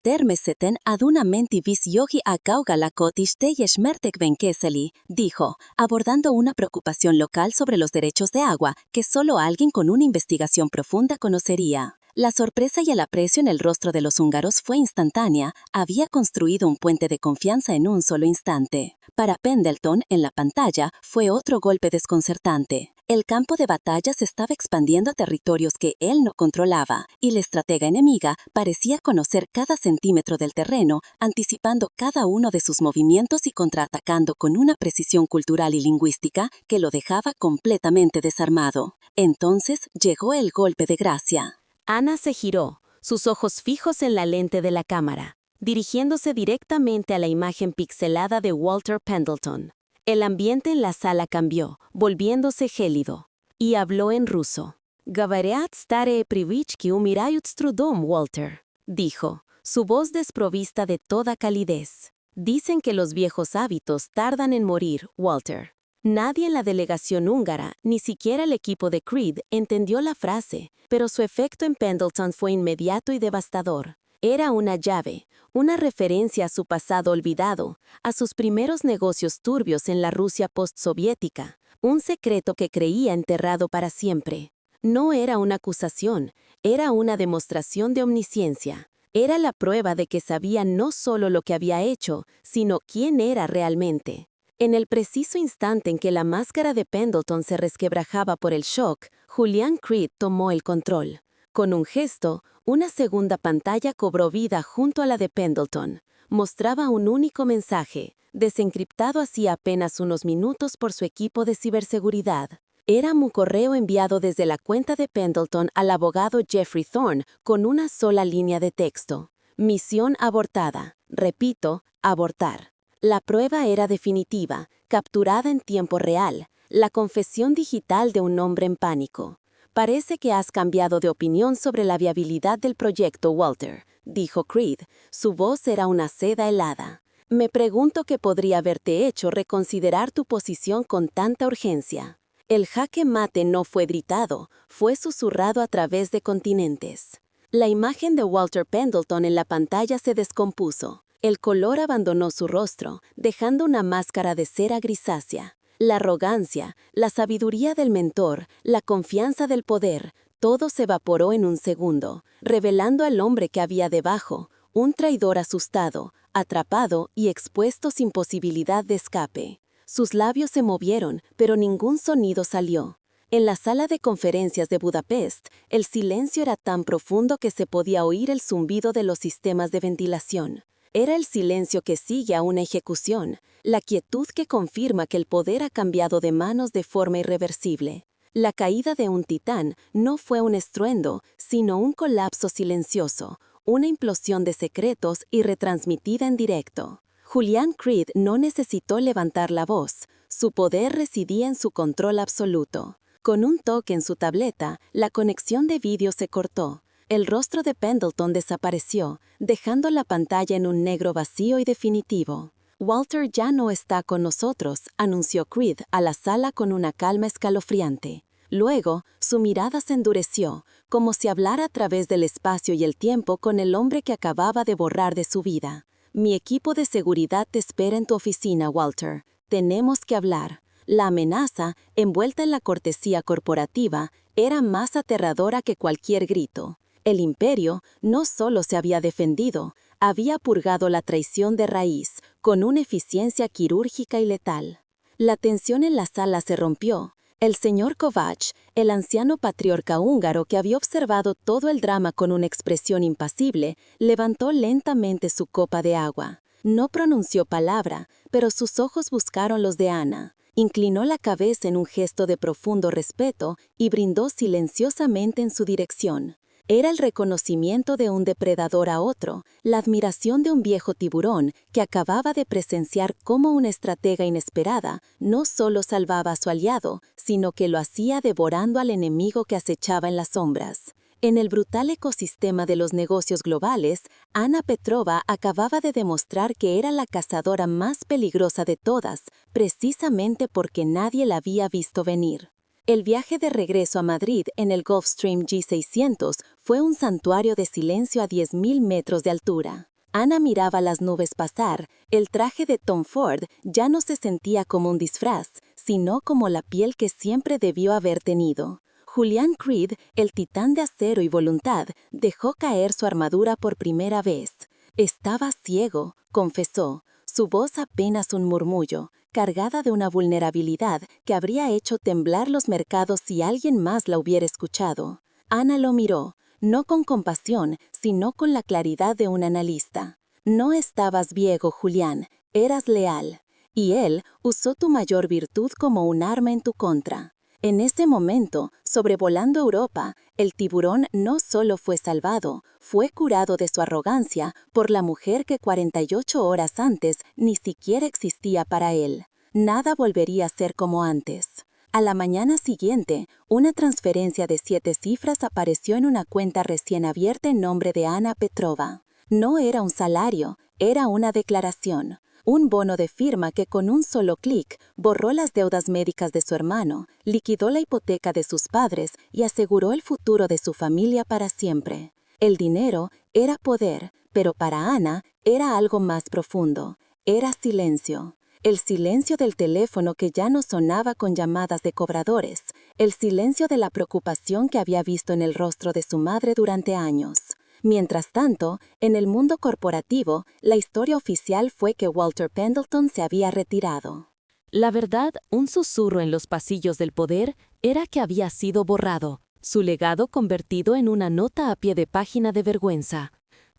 Természetesen adunamenti vis jogi a kaugalakot is teljes mértékben kezeli, dijo, abordando una preocupación local sobre los derechos de agua que solo alguien con una investigación profunda conocería. La sorpresa y el aprecio en el rostro de los húngaros fue instantánea, había construido un puente de confianza en un solo instante. Para Pendleton, en la pantalla, fue otro golpe desconcertante. El campo de batalla se estaba expandiendo a territorios que él no controlaba, y la estratega enemiga parecía conocer cada centímetro del terreno, anticipando cada uno de sus movimientos y contraatacando con una precisión cultural y lingüística que lo dejaba completamente desarmado. Entonces llegó el golpe de gracia. Ana se giró, sus ojos fijos en la lente de la cámara, dirigiéndose directamente a la imagen pixelada de Walter Pendleton. El ambiente en la sala cambió, volviéndose gélido, y habló en ruso. «Говорят, старые привычки умирают с трудом, Walter», dijo, su voz desprovista de toda calidez. «Dicen que los viejos hábitos tardan en morir, Walter». Nadie en la delegación húngara, ni siquiera el equipo de Creed, entendió la frase, pero su efecto en Pendleton fue inmediato y devastador. Era una llave, una referencia a su pasado olvidado, a sus primeros negocios turbios en la Rusia postsoviética, un secreto que creía enterrado para siempre. No era una acusación, era una demostración de omnisciencia. Era la prueba de que sabía no solo lo que había hecho, sino quién era realmente. En el preciso instante en que la máscara de Pendleton se resquebrajaba por el shock, Julian Creed tomó el control. Con un gesto, una segunda pantalla cobró vida junto a la de Pendleton. Mostraba un único mensaje, desencriptado hacía apenas unos minutos por su equipo de ciberseguridad. Era un correo enviado desde la cuenta de Pendleton al abogado Jeffrey Thorne con una sola línea de texto. Misión abortada. Repito, abortar. La prueba era definitiva, capturada en tiempo real, la confesión digital de un hombre en pánico. Parece que has cambiado de opinión sobre la viabilidad del proyecto, Walter, dijo Creed. Su voz era una seda helada. Me pregunto qué podría haberte hecho reconsiderar tu posición con tanta urgencia. El jaque mate no fue gritado, fue susurrado a través de continentes. La imagen de Walter Pendleton en la pantalla se descompuso. El color abandonó su rostro, dejando una máscara de cera grisácea. La arrogancia, la sabiduría del mentor, la confianza del poder, todo se evaporó en un segundo, revelando al hombre que había debajo, un traidor asustado, atrapado y expuesto sin posibilidad de escape. Sus labios se movieron, pero ningún sonido salió. En la sala de conferencias de Budapest, el silencio era tan profundo que se podía oír el zumbido de los sistemas de ventilación. Era el silencio que sigue a una ejecución, la quietud que confirma que el poder ha cambiado de manos de forma irreversible. La caída de un titán no fue un estruendo, sino un colapso silencioso, una implosión de secretos y retransmitida en directo. Julian Creed no necesitó levantar la voz, su poder residía en su control absoluto. Con un toque en su tableta, la conexión de vídeo se cortó. El rostro de Pendleton desapareció, dejando la pantalla en un negro vacío y definitivo. Walter ya no está con nosotros, anunció Creed a la sala con una calma escalofriante. Luego, su mirada se endureció, como si hablara a través del espacio y el tiempo con el hombre que acababa de borrar de su vida. Mi equipo de seguridad te espera en tu oficina, Walter. Tenemos que hablar. La amenaza, envuelta en la cortesía corporativa, era más aterradora que cualquier grito. El imperio no solo se había defendido, había purgado la traición de raíz, con una eficiencia quirúrgica y letal. La tensión en la sala se rompió. El señor Kovács, el anciano patriarca húngaro que había observado todo el drama con una expresión impasible, levantó lentamente su copa de agua. No pronunció palabra, pero sus ojos buscaron los de Ana. Inclinó la cabeza en un gesto de profundo respeto y brindó silenciosamente en su dirección. Era el reconocimiento de un depredador a otro, la admiración de un viejo tiburón que acababa de presenciar cómo una estratega inesperada no solo salvaba a su aliado, sino que lo hacía devorando al enemigo que acechaba en las sombras. En el brutal ecosistema de los negocios globales, Ana Petrova acababa de demostrar que era la cazadora más peligrosa de todas, precisamente porque nadie la había visto venir. El viaje de regreso a Madrid en el Gulfstream G600 fue un santuario de silencio a 10.000 metros de altura. Ana miraba las nubes pasar, el traje de Tom Ford ya no se sentía como un disfraz, sino como la piel que siempre debió haber tenido. Julian Creed, el titán de acero y voluntad, dejó caer su armadura por primera vez. Estaba ciego, confesó, su voz apenas un murmullo, cargada de una vulnerabilidad que habría hecho temblar los mercados si alguien más la hubiera escuchado. Ana lo miró, no con compasión, sino con la claridad de un analista. No estabas viejo, Julián, eras leal. Y él usó tu mayor virtud como un arma en tu contra. En ese momento, sobrevolando Europa, el tiburón no solo fue salvado, fue curado de su arrogancia por la mujer que 48 horas antes ni siquiera existía para él. Nada volvería a ser como antes. A la mañana siguiente, una transferencia de 7 cifras apareció en una cuenta recién abierta en nombre de Ana Petrova. No era un salario, era una declaración. Un bono de firma que con un solo clic borró las deudas médicas de su hermano, liquidó la hipoteca de sus padres y aseguró el futuro de su familia para siempre. El dinero era poder, pero para Ana era algo más profundo. Era silencio. El silencio del teléfono que ya no sonaba con llamadas de cobradores. El silencio de la preocupación que había visto en el rostro de su madre durante años. Mientras tanto, en el mundo corporativo, la historia oficial fue que Walter Pendleton se había retirado. La verdad, un susurro en los pasillos del poder era que había sido borrado, su legado convertido en una nota a pie de página de vergüenza.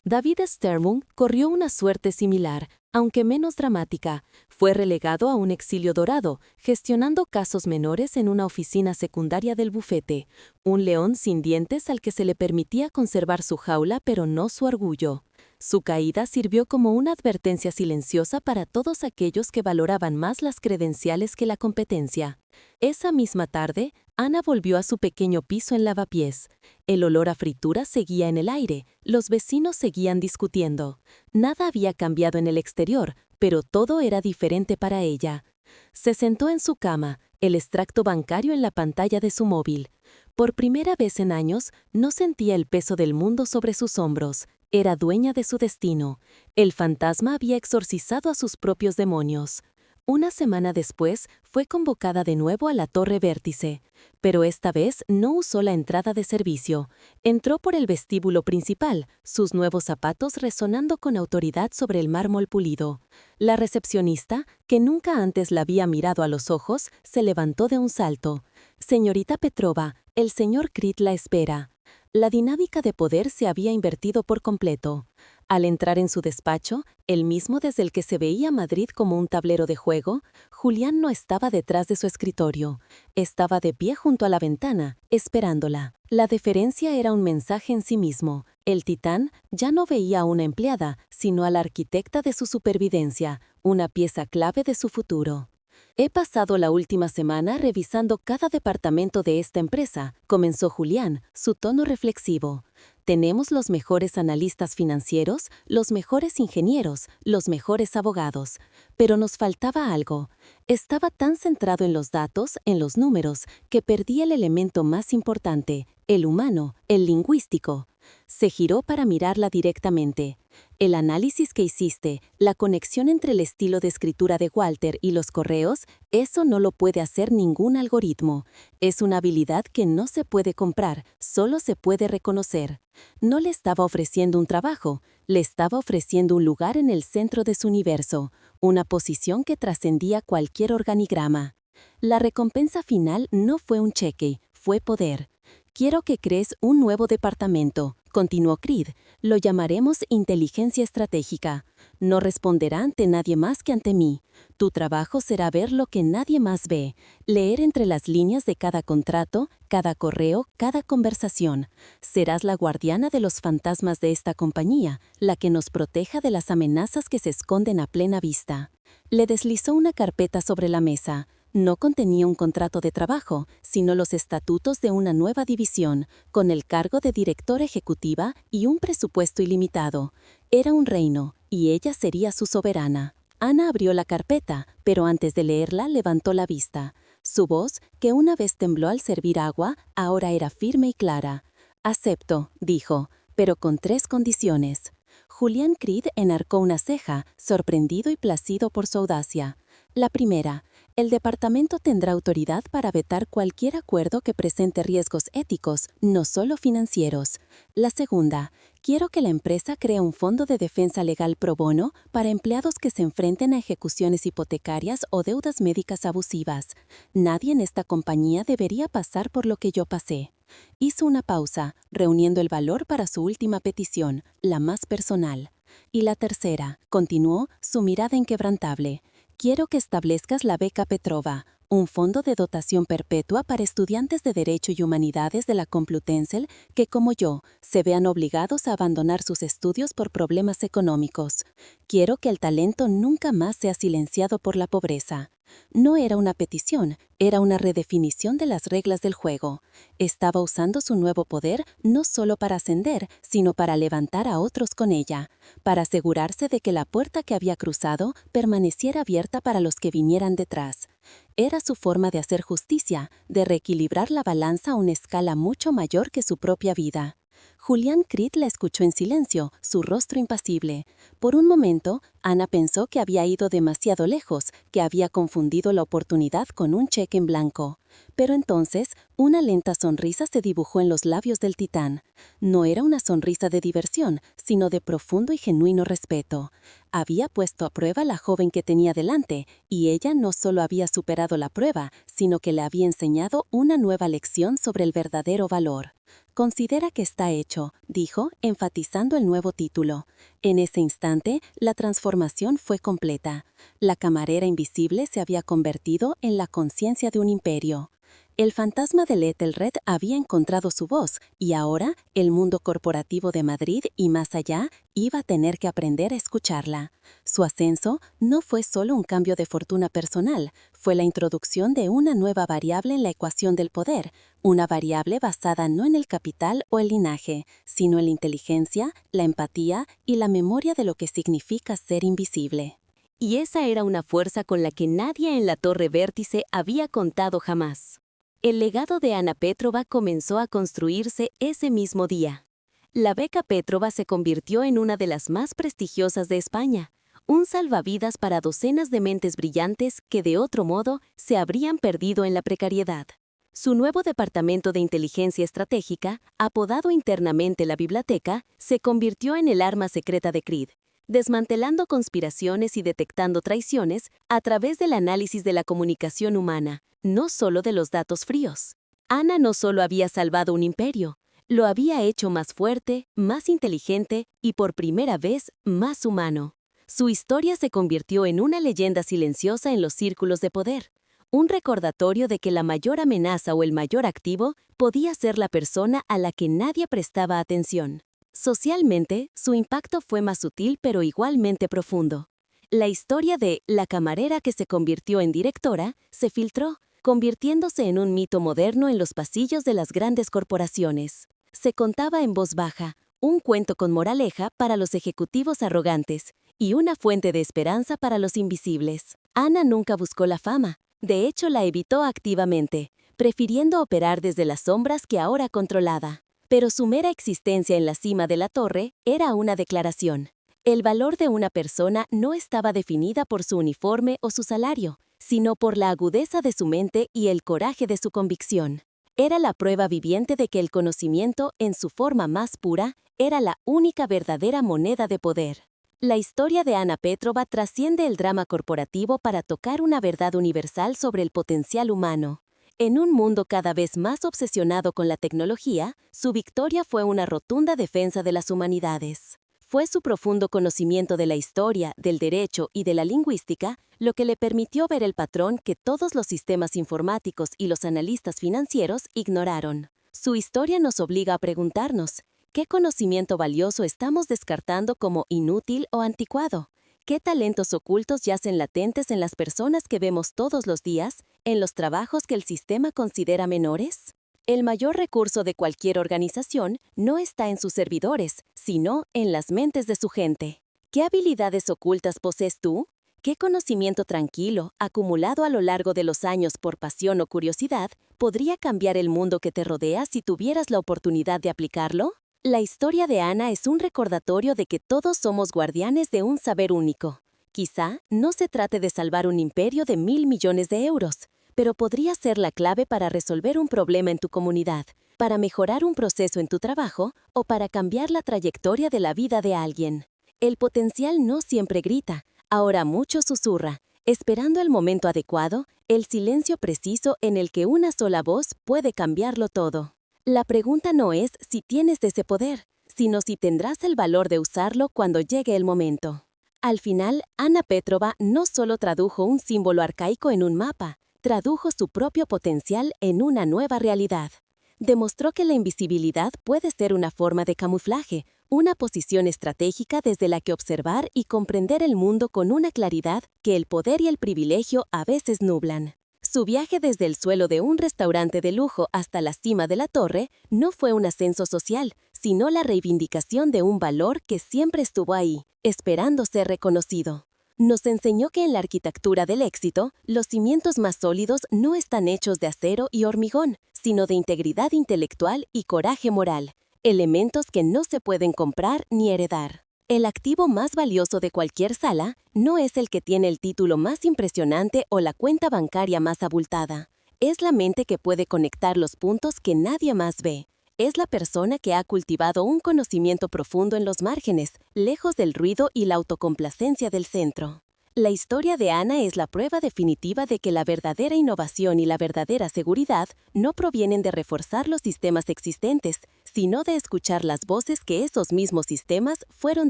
David Stermung corrió una suerte similar, aunque menos dramática. Fue relegado a un exilio dorado, gestionando casos menores en una oficina secundaria del bufete, un león sin dientes al que se le permitía conservar su jaula pero no su orgullo. Su caída sirvió como una advertencia silenciosa para todos aquellos que valoraban más las credenciales que la competencia. Esa misma tarde, Ana volvió a su pequeño piso en Lavapiés. El olor a fritura seguía en el aire, los vecinos seguían discutiendo. Nada había cambiado en el exterior, pero todo era diferente para ella. Se sentó en su cama, el extracto bancario en la pantalla de su móvil. Por primera vez en años, no sentía el peso del mundo sobre sus hombros. Era dueña de su destino. El fantasma había exorcizado a sus propios demonios. Una semana después, fue convocada de nuevo a la Torre Vértice, pero esta vez no usó la entrada de servicio. Entró por el vestíbulo principal, sus nuevos zapatos resonando con autoridad sobre el mármol pulido. La recepcionista, que nunca antes la había mirado a los ojos, se levantó de un salto. «Señorita Petrova, el señor Creed la espera». La dinámica de poder se había invertido por completo. Al entrar en su despacho, el mismo desde el que se veía Madrid como un tablero de juego, Julián no estaba detrás de su escritorio. Estaba de pie junto a la ventana, esperándola. La deferencia era un mensaje en sí mismo. El titán ya no veía a una empleada, sino a la arquitecta de su supervivencia, una pieza clave de su futuro. «He pasado la última semana revisando cada departamento de esta empresa», comenzó Julián, su tono reflexivo. «Tenemos los mejores analistas financieros, los mejores ingenieros, los mejores abogados. Pero nos faltaba algo. Estaba tan centrado en los datos, en los números, que perdí el elemento más importante, el humano, el lingüístico». Se giró para mirarla directamente. «El análisis que hiciste, la conexión entre el estilo de escritura de Walter y los correos, eso no lo puede hacer ningún algoritmo. Es una habilidad que no se puede comprar, solo se puede reconocer». No le estaba ofreciendo un trabajo, le estaba ofreciendo un lugar en el centro de su universo, una posición que trascendía cualquier organigrama. La recompensa final no fue un cheque, fue poder. «Quiero que crees un nuevo departamento», continuó Creed. «Lo llamaremos inteligencia estratégica. No responderá ante nadie más que ante mí. Tu trabajo será ver lo que nadie más ve, leer entre las líneas de cada contrato, cada correo, cada conversación. Serás la guardiana de los fantasmas de esta compañía, la que nos proteja de las amenazas que se esconden a plena vista». Le deslizó una carpeta sobre la mesa. No contenía un contrato de trabajo, sino los estatutos de una nueva división, con el cargo de directora ejecutiva y un presupuesto ilimitado. Era un reino, y ella sería su soberana. Ana abrió la carpeta, pero antes de leerla levantó la vista. Su voz, que una vez tembló al servir agua, ahora era firme y clara. «Acepto», dijo, «pero con 3 condiciones». Julián Creed enarcó una ceja, sorprendido y placido por su audacia. La primera, el departamento tendrá autoridad para vetar cualquier acuerdo que presente riesgos éticos, no solo financieros. La segunda, quiero que la empresa cree un fondo de defensa legal pro bono para empleados que se enfrenten a ejecuciones hipotecarias o deudas médicas abusivas. Nadie en esta compañía debería pasar por lo que yo pasé. Hizo una pausa, reuniendo el valor para su última petición, la más personal. Y la tercera, continuó, su mirada inquebrantable. Quiero que establezcas la beca Petrova, un fondo de dotación perpetua para estudiantes de Derecho y Humanidades de la Complutense que, como yo, se vean obligados a abandonar sus estudios por problemas económicos. Quiero que el talento nunca más sea silenciado por la pobreza. No era una petición, era una redefinición de las reglas del juego. Estaba usando su nuevo poder no solo para ascender, sino para levantar a otros con ella, para asegurarse de que la puerta que había cruzado permaneciera abierta para los que vinieran detrás. Era su forma de hacer justicia, de reequilibrar la balanza a una escala mucho mayor que su propia vida. Julián Creed la escuchó en silencio, su rostro impasible. Por un momento, Ana pensó que había ido demasiado lejos, que había confundido la oportunidad con un cheque en blanco. Pero entonces, una lenta sonrisa se dibujó en los labios del titán. No era una sonrisa de diversión, sino de profundo y genuino respeto. Había puesto a prueba a la joven que tenía delante, y ella no solo había superado la prueba, sino que le había enseñado una nueva lección sobre el verdadero valor. «Considera que está hecho», dijo, enfatizando el nuevo título. En ese instante, la transformación fue completa. La camarera invisible se había convertido en la conciencia de un imperio. El fantasma de Ethelred había encontrado su voz, y ahora el mundo corporativo de Madrid y más allá iba a tener que aprender a escucharla. Su ascenso no fue solo un cambio de fortuna personal, fue la introducción de una nueva variable en la ecuación del poder, una variable basada no en el capital o el linaje, sino en la inteligencia, la empatía y la memoria de lo que significa ser invisible. Y esa era una fuerza con la que nadie en la Torre Vértice había contado jamás. El legado de Ana Petrova comenzó a construirse ese mismo día. La beca Petrova se convirtió en una de las más prestigiosas de España, un salvavidas para docenas de mentes brillantes que de otro modo se habrían perdido en la precariedad. Su nuevo departamento de inteligencia estratégica, apodado internamente la Biblioteca, se convirtió en el arma secreta de Creed, desmantelando conspiraciones y detectando traiciones a través del análisis de la comunicación humana, no solo de los datos fríos. Ana no solo había salvado un imperio, lo había hecho más fuerte, más inteligente y por primera vez más humano. Su historia se convirtió en una leyenda silenciosa en los círculos de poder, un recordatorio de que la mayor amenaza o el mayor activo podía ser la persona a la que nadie prestaba atención. Socialmente, su impacto fue más sutil pero igualmente profundo. La historia de la camarera que se convirtió en directora se filtró, convirtiéndose en un mito moderno en los pasillos de las grandes corporaciones. Se contaba en voz baja, un cuento con moraleja para los ejecutivos arrogantes y una fuente de esperanza para los invisibles. Ana nunca buscó la fama, de hecho la evitó activamente, prefiriendo operar desde las sombras que ahora controlaba. Pero su mera existencia en la cima de la torre era una declaración. El valor de una persona no estaba definida por su uniforme o su salario, sino por la agudeza de su mente y el coraje de su convicción. Era la prueba viviente de que el conocimiento, en su forma más pura, era la única verdadera moneda de poder. La historia de Ana Petrova trasciende el drama corporativo para tocar una verdad universal sobre el potencial humano. En un mundo cada vez más obsesionado con la tecnología, su victoria fue una rotunda defensa de las humanidades. Fue su profundo conocimiento de la historia, del derecho y de la lingüística lo que le permitió ver el patrón que todos los sistemas informáticos y los analistas financieros ignoraron. Su historia nos obliga a preguntarnos, ¿qué conocimiento valioso estamos descartando como inútil o anticuado? ¿Qué talentos ocultos yacen latentes en las personas que vemos todos los días, en los trabajos que el sistema considera menores? El mayor recurso de cualquier organización no está en sus servidores, sino en las mentes de su gente. ¿Qué habilidades ocultas posees tú? ¿Qué conocimiento tranquilo, acumulado a lo largo de los años por pasión o curiosidad, podría cambiar el mundo que te rodea si tuvieras la oportunidad de aplicarlo? La historia de Ana es un recordatorio de que todos somos guardianes de un saber único. Quizá no se trate de salvar un imperio de 1.000 millones de euros, pero podría ser la clave para resolver un problema en tu comunidad, para mejorar un proceso en tu trabajo o para cambiar la trayectoria de la vida de alguien. El potencial no siempre grita, ahora mucho susurra, esperando el momento adecuado, el silencio preciso en el que una sola voz puede cambiarlo todo. La pregunta no es si tienes ese poder, sino si tendrás el valor de usarlo cuando llegue el momento. Al final, Ana Petrova no solo tradujo un símbolo arcaico en un mapa, tradujo su propio potencial en una nueva realidad. Demostró que la invisibilidad puede ser una forma de camuflaje, una posición estratégica desde la que observar y comprender el mundo con una claridad que el poder y el privilegio a veces nublan. Su viaje desde el suelo de un restaurante de lujo hasta la cima de la torre no fue un ascenso social, sino la reivindicación de un valor que siempre estuvo ahí, esperando ser reconocido. Nos enseñó que en la arquitectura del éxito, los cimientos más sólidos no están hechos de acero y hormigón, sino de integridad intelectual y coraje moral. elementos que no se pueden comprar ni heredar. El activo más valioso de cualquier sala no es el que tiene el título más impresionante o la cuenta bancaria más abultada. Es la mente que puede conectar los puntos que nadie más ve. Es la persona que ha cultivado un conocimiento profundo en los márgenes, lejos del ruido y la autocomplacencia del centro. La historia de Ana es la prueba definitiva de que la verdadera innovación y la verdadera seguridad no provienen de reforzar los sistemas existentes, sino de escuchar las voces que esos mismos sistemas fueron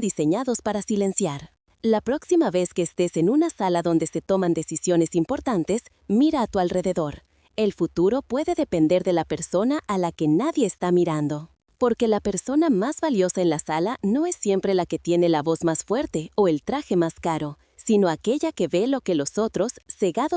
diseñados para silenciar. La próxima vez que estés en una sala donde se toman decisiones importantes, mira a tu alrededor. El futuro puede depender de la persona a la que nadie está mirando. Porque la persona más valiosa en la sala no es siempre la que tiene la voz más fuerte o el traje más caro, sino aquella que ve lo que los otros, cegados